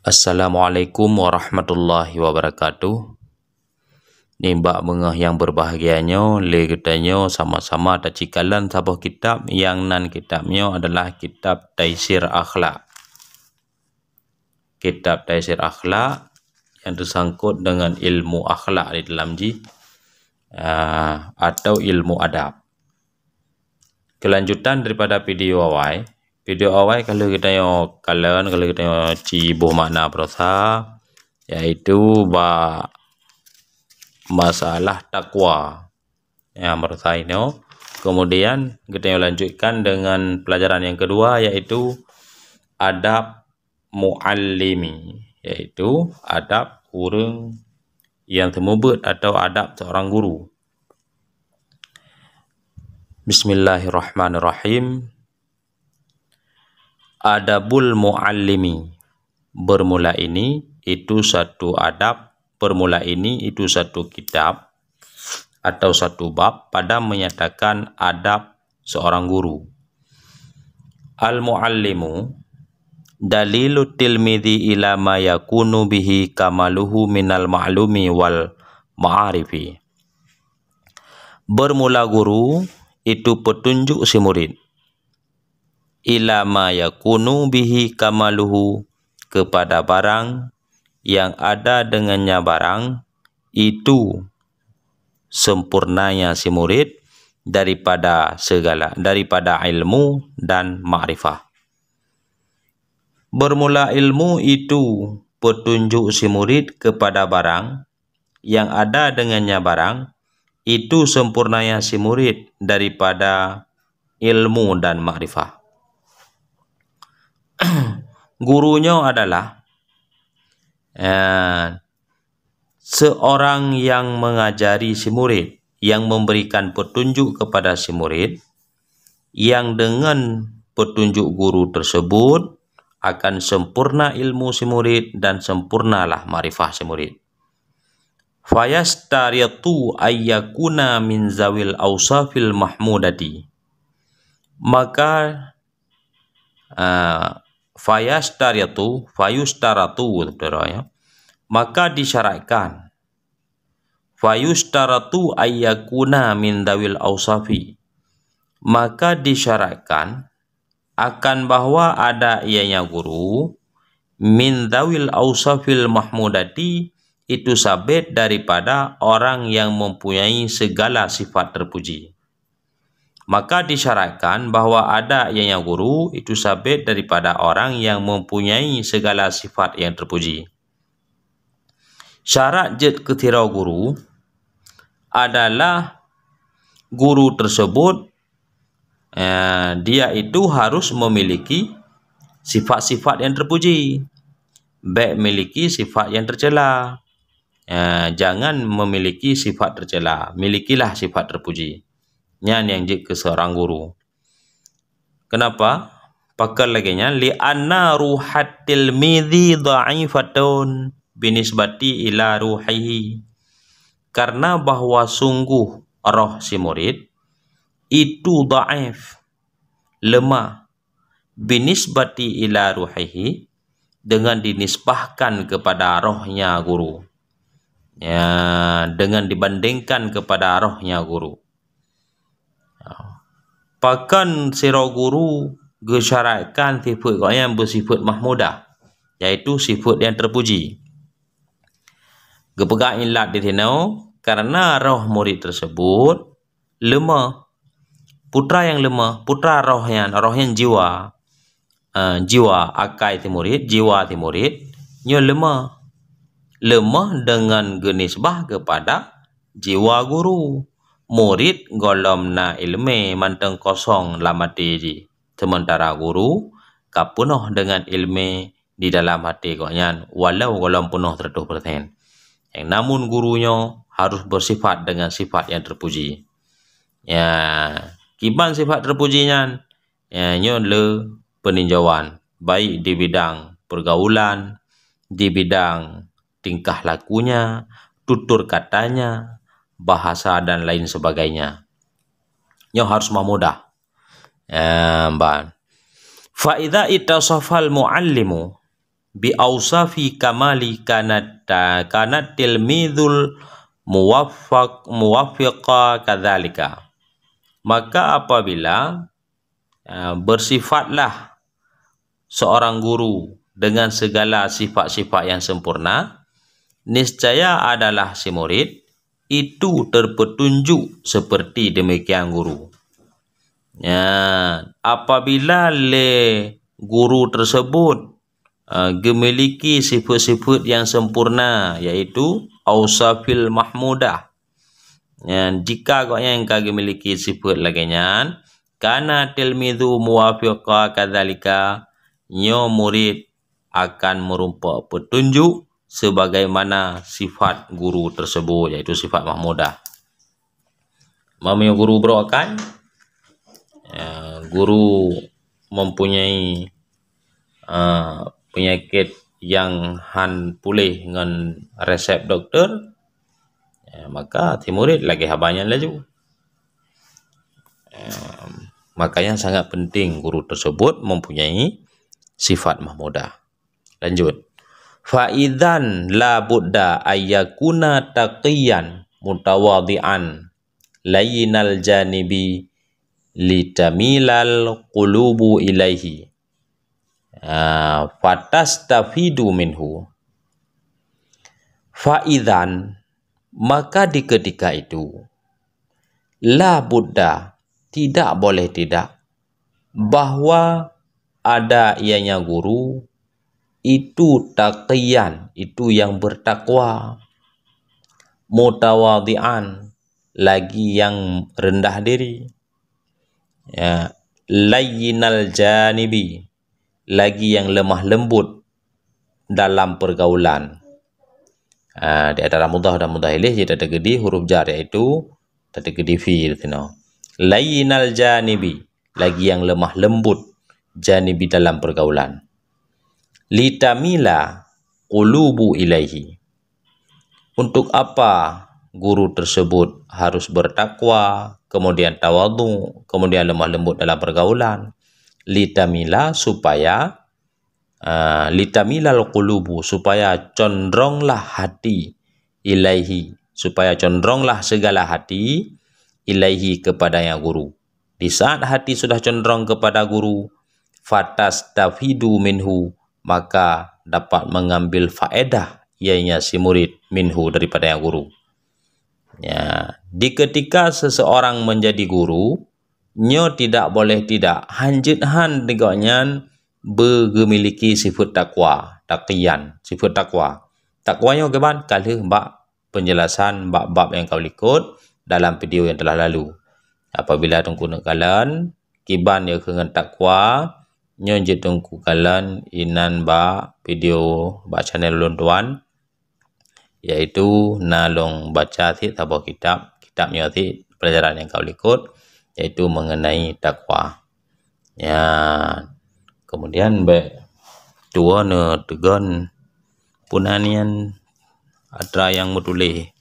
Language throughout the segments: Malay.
Assalamualaikum warahmatullahi wabarakatuh. Nimbak mengah yang berbahagianya, le kitanya sama-sama tacikalan sebuah kitab yang nan kitabnya adalah kitab Taisir Akhlak. Kitab Taisir Akhlak yang tersangkut dengan ilmu akhlak di dalam atau ilmu adab. Kelanjutan daripada video awal. Video awal kalau kita cibuh makna prosa, yaitu masalah takwa yang prosa ini. Kemudian kita lanjutkan dengan pelajaran yang kedua, yaitu adab muallimi, yaitu adab orang yang temubut atau adab seorang guru. Bismillahirrahmanirrahim. Adabul muallimi, bermula ini itu satu adab, bermula ini itu satu kitab atau satu bab pada menyatakan adab seorang guru. Al-muallimu dalilu tilmidhi ila ma yakunu bihi kamaluhu minal ma'lumi wal ma'arifi. Bermula guru itu petunjuk si murid ila ma yakunu bihi kamaluhu, kepada barang yang ada dengannya barang itu sempurnanya si murid daripada ilmu dan ma'rifah. Bermula ilmu itu petunjuk si murid kepada barang yang ada dengannya barang itu sempurnanya si murid daripada ilmu dan ma'rifah. Gurunya adalah seorang yang mengajari si murid, yang memberikan petunjuk kepada si murid, yang dengan petunjuk guru tersebut akan sempurna ilmu si murid dan sempurnalah ma'rifah si murid. Fayastaritu ayyakuna min zawil awsafil mahmudati, maka fayustaratu maka disyaratkan fayustaratu ayyakuna min dawil awsafi, maka disyaratkan akan bahwa ada ianya guru min dawil awsafil mahmudati, itu sabit daripada orang yang mempunyai segala sifat terpuji. Maka disyaratkan bahwa ada ianya guru itu sabit daripada orang yang mempunyai segala sifat yang terpuji. Syarat jet ketirau guru adalah guru tersebut dia itu harus memiliki sifat-sifat yang terpuji, baik memiliki sifat yang tercela. Jangan memiliki sifat tercela, milikilah sifat terpuji. Yang ke seorang guru. Kenapa? Pakar laginya li'anna ruhat tilmidhi dha'ifatun binisbati ila ruhihi, karena bahwa sungguh roh si murid itu dha'if, lemah, binisbati ila ruhihi, dengan dinisbahkan kepada rohnya guru, dengan dibandingkan kepada rohnya guru. Pakan siro guru gesyaratkan sifat yang bersifat mahmudah, yaitu sifat yang terpuji. Gepegang ilat di sini karena roh murid tersebut lemah, putra yang lemah, putra roh yang jiwa, jiwa akai ti murid, jiwa ti murid nyo lemah dengan genisbah kepada jiwa guru. Murid golom na ilme manteng kosong lamati ji, sementara guru kapunoh dengan ilme di dalam hati koknya, walau golom punoh 100%. Yang namun gurunya harus bersifat dengan sifat yang terpuji. Kiban sifat terpujinya nyo le peninjauan, baik di bidang pergaulan, di bidang tingkah lakunya, tutur katanya, bahasa dan lain sebagainya. Nyo harus memudah. Fa idza itasafal muallimu bi awsafi kamali kanat tilmidul muwaffiqa kadzalika. Maka apabila bersifatlah seorang guru dengan segala sifat-sifat yang sempurna, niscaya adalah si murid itu terpetunjuk seperti demikian guru. Ya, apabila guru tersebut memiliki sifat-sifat yang sempurna, yaitu awsafil mahmudah. Ya, jika yang memiliki sifat laginya, kana tilmidhu muwafiqa kadzalika, nyo murid akan merumpak petunjuk sebagaimana sifat guru tersebut, yaitu sifat mahmudah. Mamanya guru berokan, guru mempunyai penyakit yang han pulih dengan resep doktor, maka si murid lagi habanya laju. Makanya sangat penting guru tersebut mempunyai sifat mahmudah. Lanjut. Fa'idzan la budda ayyakuna taqiyan mutawadhi'an layyinal janibi litamilal qulubu ilaihi fatastafidu minhu. Fa'idzan, maka di ketika itu, la budda, tidak boleh tidak, bahwa ada ianya guru itu taqiyan, itu yang bertakwa, mutawadhi'an, lagi yang rendah diri, ya, layyinal janibi, lagi yang lemah lembut dalam pergaulan. Di antara mudah dan mudah ilaih kita tergedi huruf jar, yaitu tergedi fi. Layyinal janibi, lagi yang lemah lembut, janibi dalam pergaulan. Litamila qulubu ilaihi, untuk apa guru tersebut harus bertakwa, kemudian tawadhu, kemudian lemah lembut dalam pergaulan. Litamila, supaya litamilal qulubu, supaya condronglah hati, ilaihi, supaya condronglah segala hati, ilaihi, kepada yang guru. Di saat hati sudah condrong kepada guru, fatastafidu minhu, maka dapat mengambil faedah ianya si murid minhu, daripada yang guru. Ya, di ketika seseorang menjadi guru, nyo tidak boleh tidak hanjit han dengannya memiliki sifat takwa, taqiyan, sifat takwa. Takwanya bagaimana? Kalau mbak penjelasan bab-bab yang kau ikut dalam video yang telah lalu. Apabila tunggu kalian kiban ya dengan takwa, nyonjit tunggu kalian inan ba video ba channel luntuan, yaitu nalong baca ti tabah kitabnya ti pelajaran yang kau ikut, yaitu mengenai takwa. Ya, kemudian dua ne tegan punanian ada yang metulih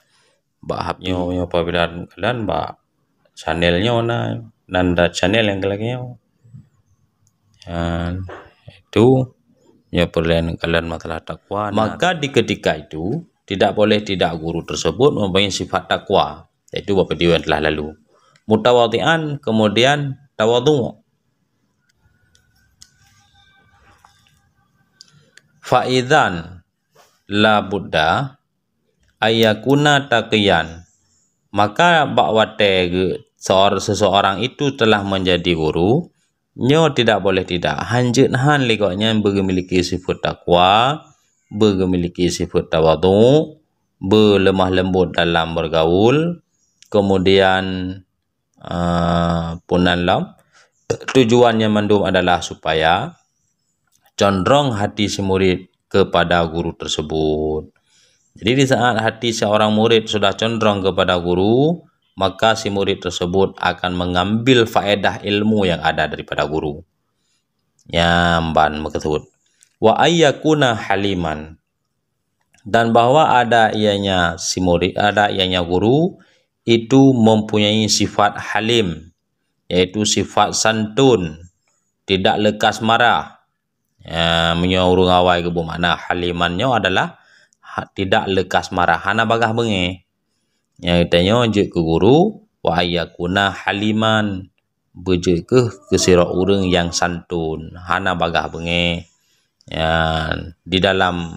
bahapnya apabila kalian ba channelnya nanda channel yang lagi itu ya perlian kalian masalah takwa. Maka di ketika itu tidak boleh tidak guru tersebut mempunyai sifat takwa, yaitu beberapa video yang telah lalu. Mutawadhi'an, kemudian tawadhu. Fa'idzan la budda ayyakuna taqiyan, maka bakwate seseorang itu telah menjadi guru, nyo tidak boleh tidak hanjut han liganya memiliki sifat takwa, memiliki sifat tawadhu, berlemah lembut dalam bergaul, kemudian punanlam tujuannya mandum adalah supaya condrong hati si murid kepada guru tersebut. Jadi di saat hati seorang murid sudah condrong kepada guru, maka si murid tersebut akan mengambil faedah ilmu yang ada daripada guru. Nyamban makasud. Wa ayyakuna haliman, dan bahwa ada ianya si murid, ada ianya guru itu mempunyai sifat halim, yaitu sifat santun, tidak lekas marah. Menyo urung awai ke bermakna halimannya adalah tidak lekas marah. Hana bagah benge. Yang tanya je ke guru wa ayakuna haliman beje ke sira urang yang santun. Hana bagah benge. Di dalam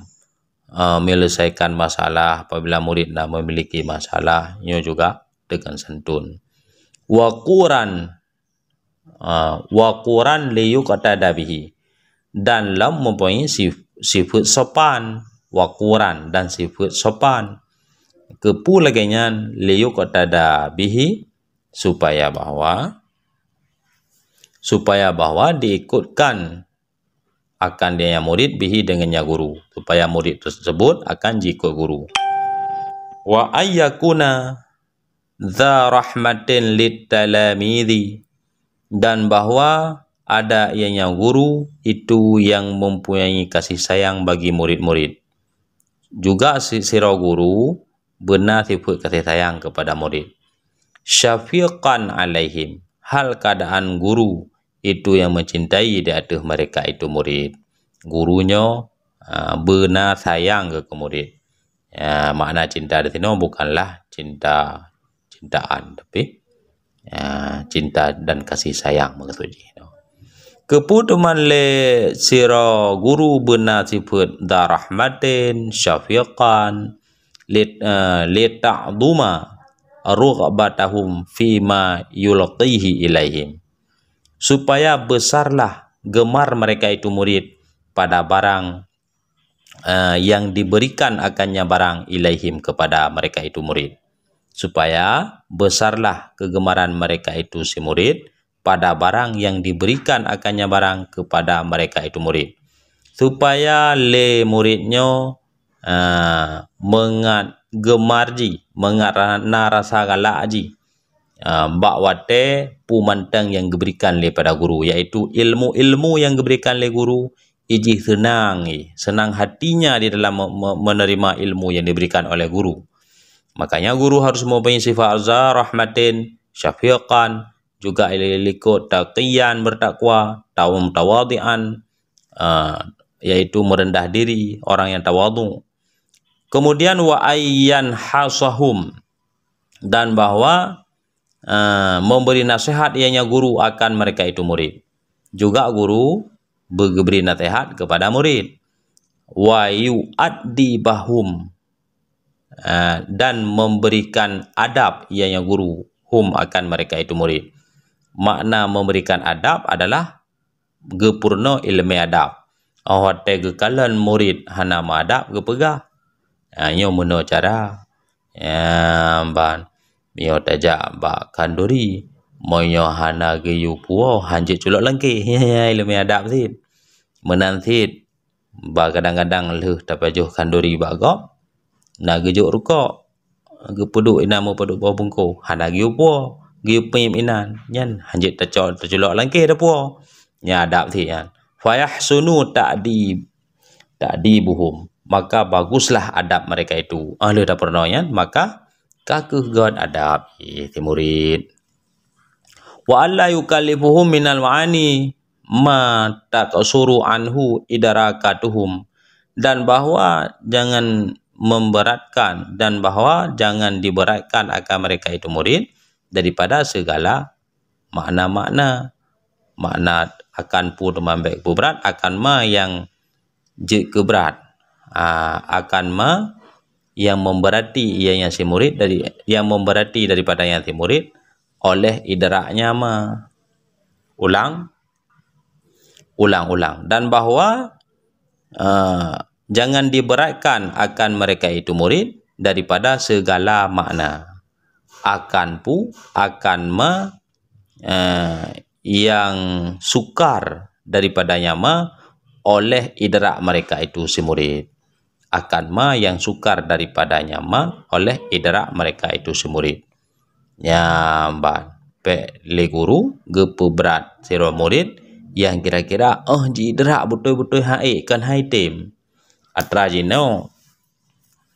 menyelesaikan masalah apabila murid memiliki masalah, nyo juga dengan santun. Waquran liyuqtada bihi, dan lam mempunyai sifat sopan. Waquran dan sifat sopan. Kepu laganya liyuqtada bihi, supaya bahwa diikutkan akan dia murid bihi dengannya guru, supaya murid tersebut akan jikut guru. Wa ayyakuna dza rahmatin litalamidhi, dan bahwa ada ianya guru itu yang mempunyai kasih sayang bagi murid-murid. Juga sira guru benar sifat kasih sayang kepada murid. Syafiqan alaihim, hal keadaan guru itu yang mencintai di atas mereka itu murid. Gurunya benar sayang ke murid. Makna cinta di sini bukanlah cintaan, tapi cinta dan kasih sayang maksudnya. Keputuman le sira guru benar sifat darahmatin syafiqan li ta'duma rugbatahum fima yulqihi ilaihim, supaya besarlah gemar mereka itu murid pada barang yang diberikan akannya barang ilaihim kepada mereka itu murid. Supaya besarlah kegemaran mereka itu si murid pada barang yang diberikan akannya barang kepada mereka itu murid. Supaya le muridnya gemarji, rasa galaji bakwate pumantang yang diberikan le pada guru, yaitu ilmu-ilmu yang diberikan le guru, iji senang hatinya di dalam menerima ilmu yang diberikan oleh guru. Makanya guru harus mempunyai sifat rahmatin syafiqan, juga ilikut taqiyan bertakwa, tawadian, yaitu merendah diri, orang yang tawadu. Kemudian wa ayyan hasahum, dan bahwa memberi nasihat ianya guru akan mereka itu murid. Juga guru beri nasihat kepada murid. Wa yu'addi bahum, dan memberikan adab ianya guru hum akan mereka itu murid. Makna memberikan adab adalah gepurno ilmu adab. Awate gekalan murid hana adab gepegah. Nyo meno cara ban mio tajak ba kanduri moyo hana geyu puo hanjit culok lengke ilmu adab sit menantit ba kadang-kadang leh tapajuh kanduri ba gop na gejuk rukok gepuduk ina mo paduk bawah bungko hana giu puo giu pim inan nyan hanjit terculok lengke dah puo nya adab thi yan fayahsunu ta'dibuhum, maka baguslah adab mereka itu. Ahli dah pernah yan, maka kakuh god adab ti murid. Wa alla yukallifuhum minal ma'ani ma taqsuru anhu idarakatuhum, dan bahwa jangan memberatkan dan bahwa jangan diberatkan akan mereka itu murid daripada segala makna akan pun membek berat akan ma yang je keberat akan ma yang memberati ianya si murid dari yang memberati daripada yang si murid oleh idraknya ma ulang dan bahwa jangan diberatkan akan mereka itu murid daripada segala makna akan ma yang sukar daripadanya ma oleh idrak mereka itu si murid, akan ma yang sukar daripadanya ma oleh idrak mereka itu si murid. Nyamban pe le guru gepe berat sira murid yang kira-kira ji idrak betul-betul hai kan hai tem atra jino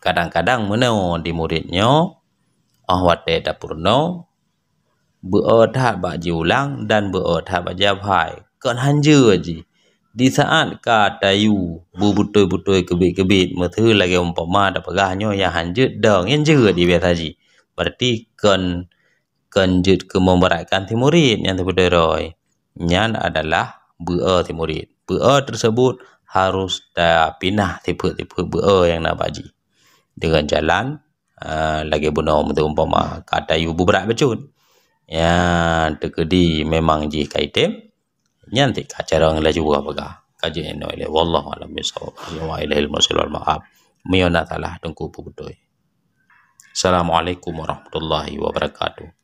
kadang-kadang meno di muridnya wate dapurno beothat ba ulang dan beothat ba jawab hai kan hanje ji Di saat katayu bubutoi-butoi kebit-kebit methu lagi umpama ada pegahnya yang hanjut dong yang juga di betaji. Berarti kenjut ke memberatkan timurid yang terberderoi. Yang adalah bea timurid. Bea tersebut harus dah pindah tipe-tipe bea yang nak baji. Dengan jalan lagi benar untuk umpama katayu berat becut. Yang terkedi memang ji kaitim. Nyantik cara ngelaju apa kaji eno ile wallahu alam bisawab wa ilahil masir wal ma'ab miyona talah dengku putoi. Assalamualaikum warahmatullahi wabarakatuh.